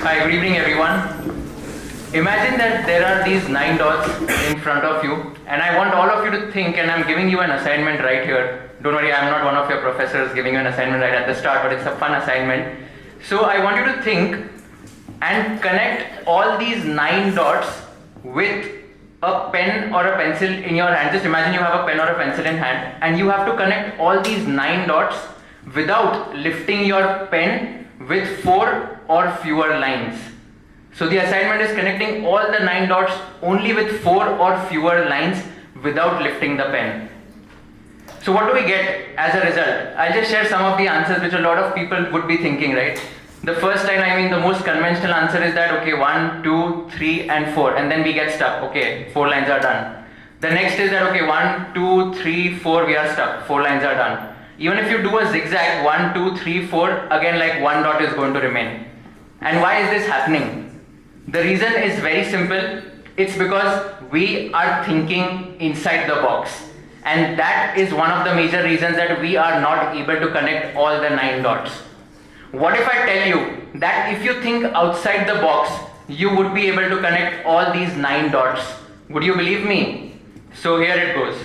Hi, good evening everyone. Imagine that there are these 9 dots in front of you, and I want all of you to think, and I'm giving you an assignment right here. Don't worry, I'm not one of your professors giving you an assignment right at the start, but it's a fun assignment. So I want you to think and connect all these 9 dots with a pen or a pencil in your hand. Just imagine you have a pen or a pencil in hand, and you have to connect all these 9 dots without lifting your pen with 4 or fewer lines. So the assignment is connecting all the 9 dots only with 4 or fewer lines without lifting the pen. So what do we get as a result? I'll just share some of the answers which a lot of people would be thinking, right? The first line, the most conventional answer is that, okay, 1, 2, 3 and 4, and then we get stuck. Okay, 4 lines are done. The next is that, okay, 1, 2, 3, 4, we are stuck. 4 lines are done. Even if you do a zigzag, 1, 2, 3, 4, again like 1 dot is going to remain. And why is this happening? The reason is very simple. It's because we are thinking inside the box. And that is one of the major reasons that we are not able to connect all the 9 dots. What if I tell you that if you think outside the box, you would be able to connect all these 9 dots? Would you believe me? So here it goes.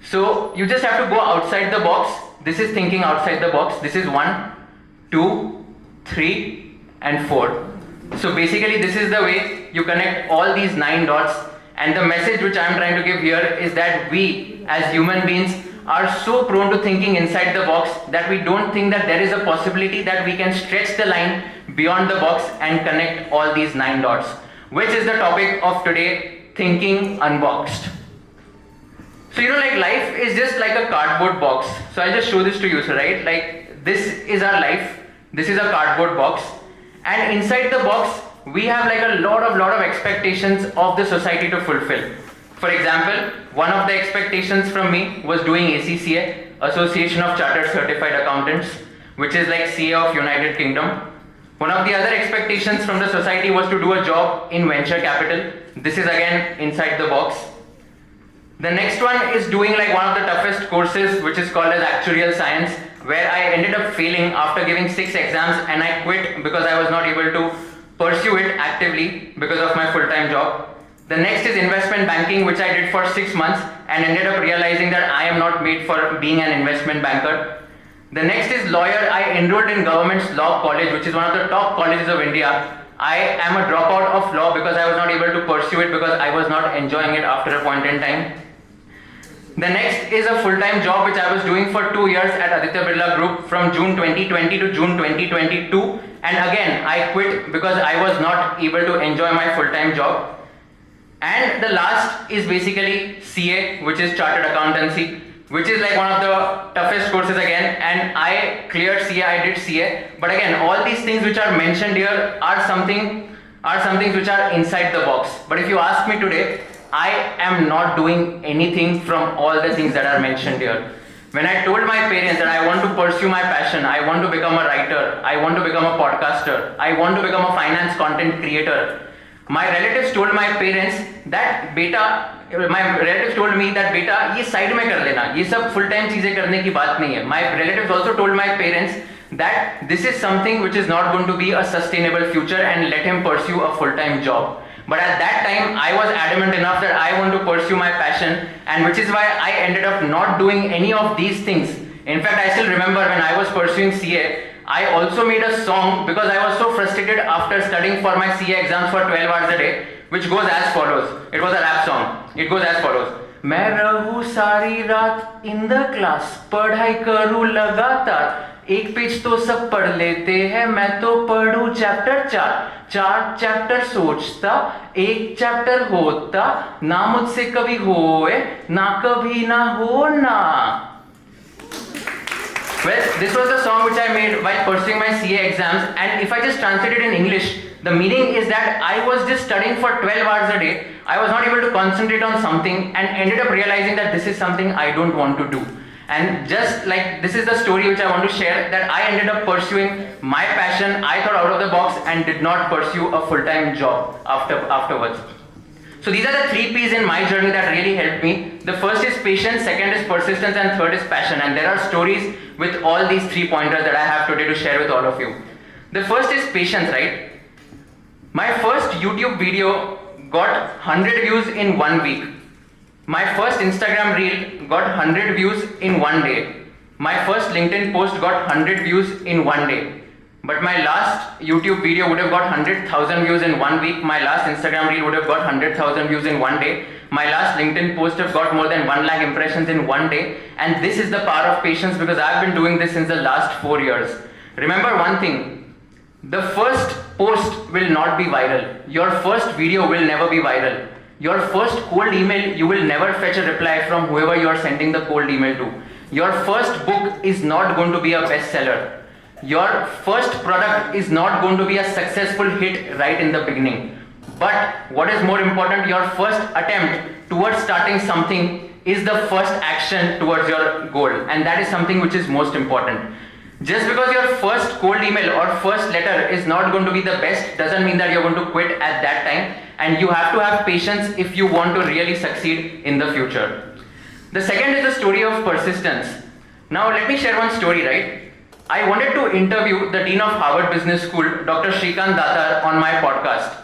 So you just have to go outside the box. This is thinking outside the box. This is 1, 2, 3 and 4. So basically this is the way you connect all these 9 dots, and the message which I am trying to give here is that we as human beings are so prone to thinking inside the box that we don't think that there is a possibility that we can stretch the line beyond the box and connect all these 9 dots, which is the topic of today, thinking unboxed. So like life is just like a cardboard box. So I'll just show this to you, so right, like this is our life, this is a cardboard box, and inside the box we have like a lot of expectations of the society to fulfill. For example, one of the expectations from me was doing ACCA, Association of Chartered Certified Accountants, which is like CA of United Kingdom. One of the other expectations from the society was to do a job in venture capital. This is again inside the box. The next one is doing like one of the toughest courses, which is called as actuarial science, where I ended up failing after giving 6 exams, and I quit because I was not able to pursue it actively because of my full-time job. The next is investment banking, which I did for 6 months and ended up realizing that I am not made for being an investment banker. The next is lawyer. I enrolled in government's law college, which is one of the top colleges of India. I am a dropout of law because I was not able to pursue it because I was not enjoying it after a point in time. The next is a full-time job which I was doing for 2 years at Aditya Birla Group from June 2020 to June 2022, and again I quit because I was not able to enjoy my full-time job. And the last is basically CA, which is Chartered Accountancy, which is like one of the toughest courses again, and I cleared CA, I did CA, but again all these things which are mentioned here are some things which are inside the box. But if you ask me today, I am not doing anything from all the things that are mentioned here. When I told my parents that I want to pursue my passion, I want to become a writer, I want to become a podcaster, I want to become a finance content creator, my relatives told my parents that beta, ये side में कर लेना, ये सब full time चीजें करने की बात नहीं है. My relatives also told my parents that this is something which is not going to be a sustainable future and let him pursue a full-time job. But at that time, I was adamant enough that I want to pursue my passion, and which is why I ended up not doing any of these things. In fact, I still remember when I was pursuing CA, I also made a song because I was so frustrated after studying for my CA exams for 12 hours a day, which goes as follows. It was a rap song. It goes as follows. मैं रहूं सारी रात in the class, पढ़ाई करूं लगातार, एक page तो सब पढ़ लेते हैं, मैं तो पढ़ूं चैप्टर 4 चैप्टर सोचता, एक चैप्टर होता, ना मुझसे कभी होए, ना कभी ना होना. Well, this was the song which I made while pursuing my CA exams, and if I just translate it in English, the meaning is that I was just studying for 12 hours a day, I was not able to concentrate on something and ended up realizing that this is something I don't want to do. And just like this is the story which I want to share, that I ended up pursuing my passion, I thought out of the box and did not pursue a full-time job afterwards. So these are the 3 P's in my journey that really helped me. The first is patience, second is persistence, and third is passion. And there are stories with all these 3 pointers that I have today to share with all of you. The first is patience, right? My first YouTube video got 100 views in 1 week. My first Instagram reel got 100 views in 1 day. My first LinkedIn post got 100 views in 1 day. But my last YouTube video would have got 100,000 views in 1 week. My last Instagram reel would have got 100,000 views in 1 day. My last LinkedIn post have got more than 1 lakh impressions in 1 day. And this is the power of patience, because I've been doing this since the last 4 years. Remember one thing, the first post will not be viral. Your first video will never be viral. Your first cold email, you will never fetch a reply from whoever you are sending the cold email to. Your first book is not going to be a bestseller. Your first product is not going to be a successful hit right in the beginning. But what is more important, your first attempt towards starting something is the first action towards your goal. And that is something which is most important. Just because your first cold email or first letter is not going to be the best doesn't mean that you're going to quit at that time. And you have to have patience if you want to really succeed in the future. The second is the story of persistence. Now let me share one story, right? I wanted to interview the Dean of Harvard Business School, Dr. Shrikant Datar, on my podcast.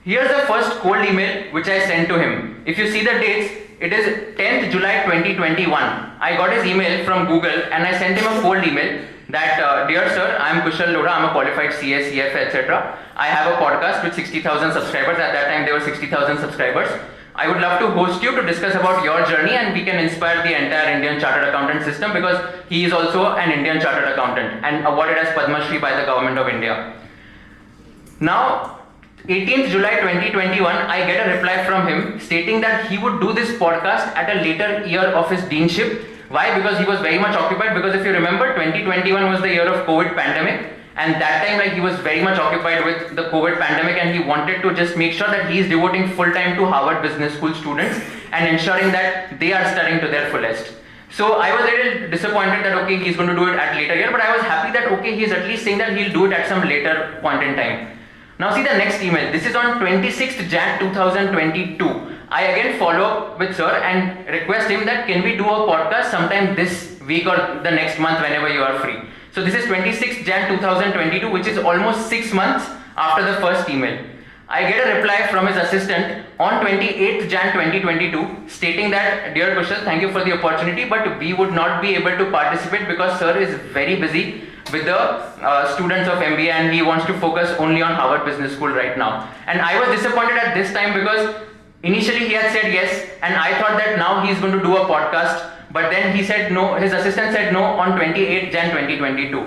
Here's the first cold email which I sent to him. If you see the dates, it is 10th July 2021. I got his email from Google and I sent him a cold email that, dear sir, I am Kushal Lodha, I am a qualified CA, CFA, etc. I have a podcast with 60,000 subscribers. At that time there were 60,000 subscribers. I would love to host you to discuss about your journey, and we can inspire the entire Indian Chartered Accountant system, because he is also an Indian Chartered Accountant and awarded as Padma Shri by the Government of India. Now, 18th July 2021, I get a reply from him stating that he would do this podcast at a later year of his deanship. Why? Because he was very much occupied. Because if you remember, 2021 was the year of COVID pandemic. And that time, he was very much occupied with the COVID pandemic, and he wanted to just make sure that he is devoting full time to Harvard Business School students and ensuring that they are studying to their fullest. So I was a little disappointed that okay, he's going to do it at later year, but I was happy that okay, he's at least saying that he'll do it at some later point in time. Now see the next email. This is on 26th Jan 2022. I again follow up with sir and request him that can we do a podcast sometime this week or the next month whenever you are free. So this is 26th Jan 2022, which is almost 6 months after the first email. I get a reply from his assistant on 28th Jan 2022 stating that, dear Kushal, thank you for the opportunity, but we would not be able to participate because sir is very busy with the students of MBA and he wants to focus only on Harvard Business School right now. And I was disappointed at this time because initially he had said yes, and I thought that now he's going to do a podcast. But then he said no, his assistant said no on 28th Jan 2022.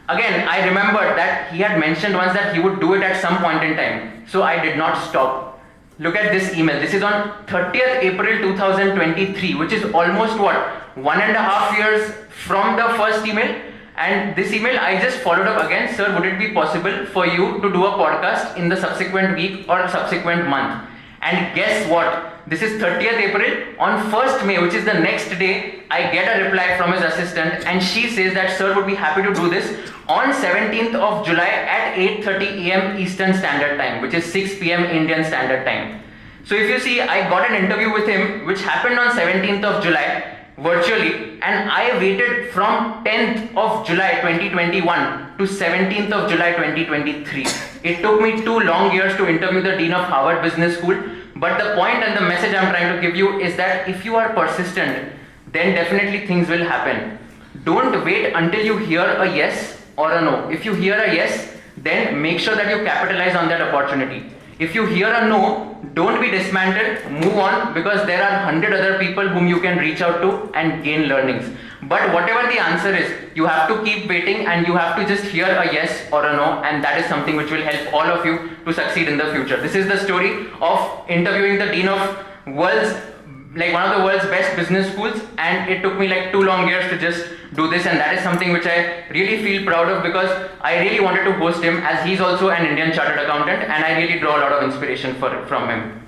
Again, I remembered that he had mentioned once that he would do it at some point in time. So I did not stop. Look at this email. This is on 30th April 2023, which is almost what? 1.5 years from the first email. And this email, I just followed up again. Sir, would it be possible for you to do a podcast in the subsequent week or subsequent month? And guess what? This is 30th April. On 1st May, which is the next day, I get a reply from his assistant and she says that sir would be happy to do this on 17th of July at 8:30 AM Eastern Standard Time, which is 6 PM Indian Standard Time. So if you see, I got an interview with him which happened on 17th of July virtually, and I waited from 10th of July 2021 to 17th of July 2023. It took me 2 long years to interview the Dean of Harvard Business School, but the point and the message I'm trying to give you is that if you are persistent, then definitely things will happen. Don't wait until you hear a yes or a no. If you hear a yes, then make sure that you capitalize on that opportunity. If you hear a no, don't be dismantled, move on, because there are 100 other people whom you can reach out to and gain learnings. But whatever the answer is, you have to keep waiting and you have to just hear a yes or a no, and that is something which will help all of you to succeed in the future. This is the story of interviewing the Dean of one of the world's best business schools, and it took me 2 long years to just do this, and that is something which I really feel proud of because I really wanted to host him, as he's also an Indian Chartered Accountant, and I really draw a lot of inspiration from him.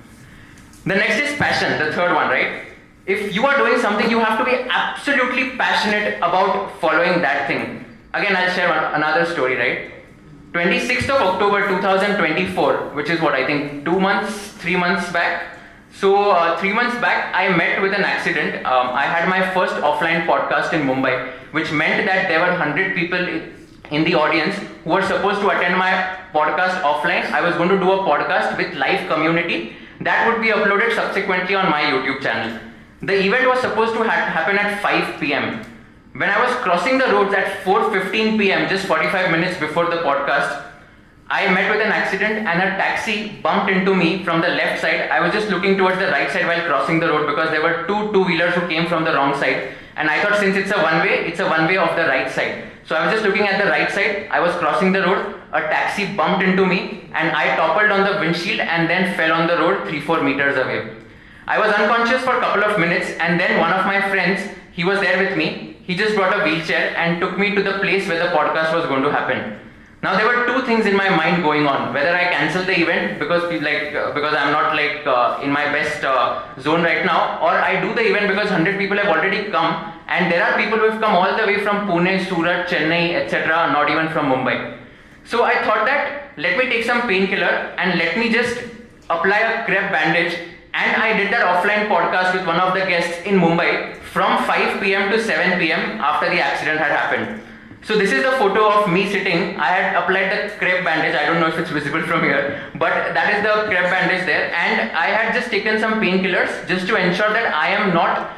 The next is passion, the third one, right? If you are doing something, you have to be absolutely passionate about following that thing. Again, I'll share another story, right? 26th of October 2024, which is what I think 3 months back. So 3 months back, I met with an accident. I had my first offline podcast in Mumbai, which meant that there were 100 people in the audience who were supposed to attend my podcast offline. I was going to do a podcast with live community that would be uploaded subsequently on my YouTube channel. The event was supposed to happen at 5 p.m. When I was crossing the roads at 4:15 p.m., just 45 minutes before the podcast, I met with an accident and a taxi bumped into me from the left side. I was just looking towards the right side while crossing the road because there were two-wheelers who came from the wrong side. And I thought since it's a one-way of the right side. So I was just looking at the right side. I was crossing the road. A taxi bumped into me and I toppled on the windshield and then fell on the road 3-4 meters away. I was unconscious for a couple of minutes and then one of my friends, he was there with me. He just brought a wheelchair and took me to the place where the podcast was going to happen. Now there were two things in my mind going on: whether I cancel the event because I'm not in my best zone right now, or I do the event because 100 people have already come, and there are people who have come all the way from Pune, Surat, Chennai, etc., not even from Mumbai. So I thought that let me take some painkiller and let me just apply a crepe bandage, and I did that offline podcast with one of the guests in Mumbai from 5 p.m. to 7 p.m. after the accident had happened. So this is the photo of me sitting. I had applied the crepe bandage. I don't know if it's visible from here, but that is the crepe bandage there. And I had just taken some painkillers just to ensure that I am not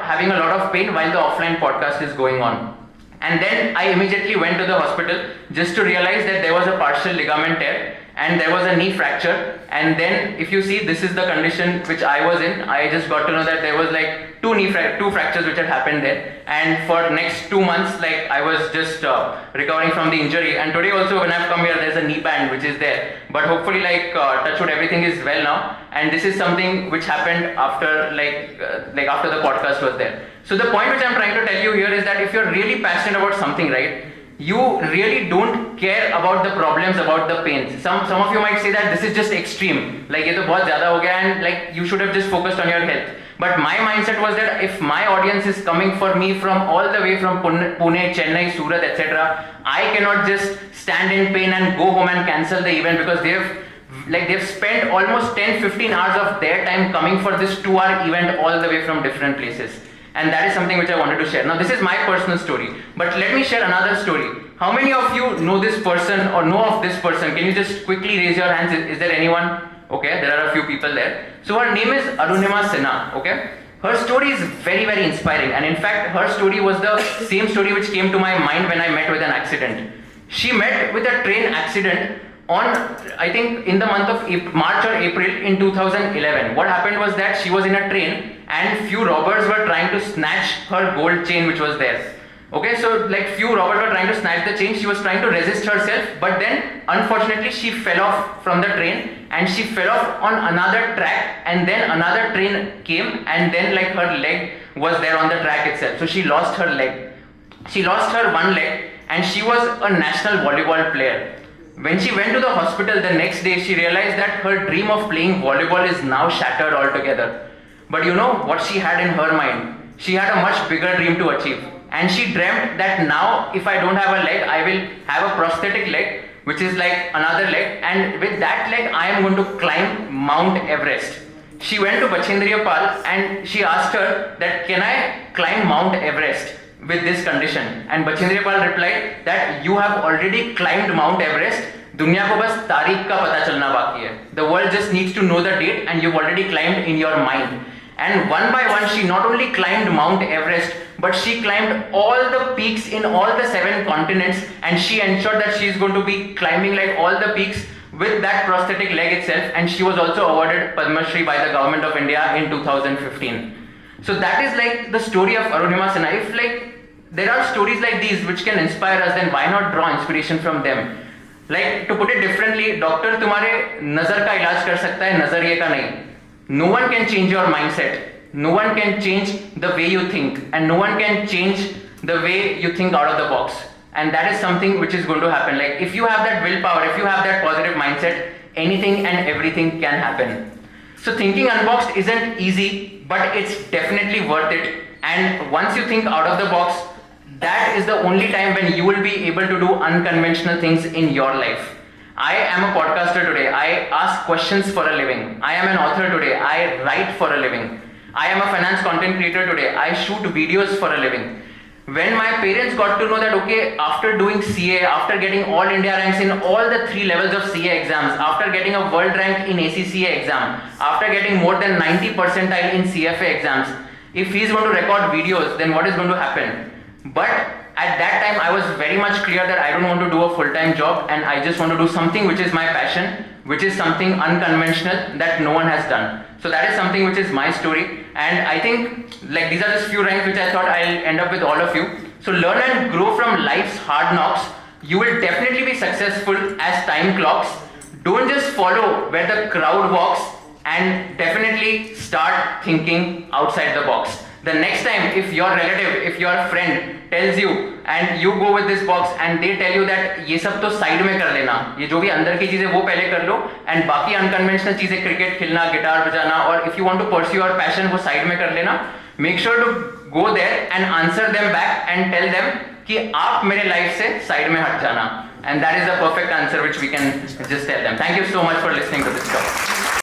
having a lot of pain while the offline podcast is going on. And then I immediately went to the hospital just to realize that there was a partial ligament tear and there was a knee fracture. And then if you see, this is the condition which I was in. I just got to know that there was two fractures which had happened there. And for next 2 months, I was just recovering from the injury. And today also when I've come here, there's a knee band which is there. But hopefully touch wood, everything is well now. And this is something which happened after after the podcast was there. So the point which I'm trying to tell you here is that if you're really passionate about something, right, you really don't care about the problems, about the pains. Some of you might say that this is just extreme, ye to bahut zyada ho gaya, and you should have just focused on your health. But my mindset was that if my audience is coming for me from all the way from Pune, Chennai, Surat, etc., I cannot just stand in pain and go home and cancel the event because they've spent almost 10-15 hours of their time coming for this 2-hour event all the way from different places. And that is something which I wanted to share. Now this is my personal story, but let me share another story. How many of you know this person or know of this person? Can you just quickly raise your hands? Is there anyone? Okay, there are a few people there. So her name is Arunima Sinha. Okay, her story is very, very inspiring, and in fact her story was the same story which came to my mind when I met with an accident. She met with a train accident on, I think, in the month of March or April in 2011. What happened was that she was in a train and few robbers were trying to snatch her gold chain which was there. Okay, so few robbers were trying to snatch the chain. She was trying to resist herself, but then unfortunately she fell off from the train and she fell off on another track, and then another train came and then her leg was there on the track itself. So she lost her leg. She lost her one leg, and she was a national volleyball player. When she went to the hospital the next day, she realized that her dream of playing volleyball is now shattered altogether. But you know what she had in her mind? She had a much bigger dream to achieve. And she dreamt that now if I don't have a leg, I will have a prosthetic leg, which is like another leg. And with that leg, I am going to climb Mount Everest. She went to Bachendriya Pal and she asked her that, can I climb Mount Everest with this condition? And Bachendriya Pal replied that you have already climbed Mount Everest. दुनिया को बस तारीख का पता चलना बाकी है. The world just needs to know the date and you've already climbed in your mind. And one by one, she not only climbed Mount Everest, but she climbed all the peaks in all the 7 continents, and she ensured that she is going to be climbing all the peaks with that prosthetic leg itself. And she was also awarded Padma Shri by the government of India in 2015. So that is the story of Arunima Sinha. If there are stories like these which can inspire us, then why not draw inspiration from them? To put it differently, doctor तुम्हारे नजर का इलाज कर सकता है, नजरिए का नहीं. No one can change your mindset. No one can change the way you think, and no one can change the way you think out of the box. And that is something which is going to happen. If you have that willpower, if you have that positive mindset, anything and everything can happen. So thinking unboxed isn't easy, but it's definitely worth it. And once you think out of the box, that is the only time when you will be able to do unconventional things in your life. I am a podcaster today. I ask questions for a living. I am an author today. I write for a living. I am a finance content creator today. I shoot videos for a living. when my parents got to know that, okay, after doing CA, after getting all India ranks in all the 3 levels of CA exams, after getting a world rank in ACCA exam, after getting more than 90 percentile in CFA exams, if he's going to record videos, then what is going to happen? But at that time, I was very much clear that I don't want to do a full-time job, and I just want to do something which is my passion, which is something unconventional that no one has done. So that is something which is my story, and I think like these are just few ranks which I thought I'll end up with all of you. So learn and grow from life's hard knocks. You will definitely be successful as time clocks. Don't just follow where the crowd walks, and definitely start thinking outside the box. The next time if your relative, if your friend tells you and you go with this box and they tell you that ये सब तो side में कर लेना, ये जो भी अंदर की चीजें वो पहले कर लो, and बाकी अनकन्वेंशनल चीजें क्रिकेट खेलना, गिटार बजाना, और if you want to pursue your passion वो साइड में कर लेना, make sure to go there and answer them back and tell them कि आप मेरे लाइफ से साइड में हट जाना, and that is the perfect answer which we can just tell them. Thank you so much for listening to this talk.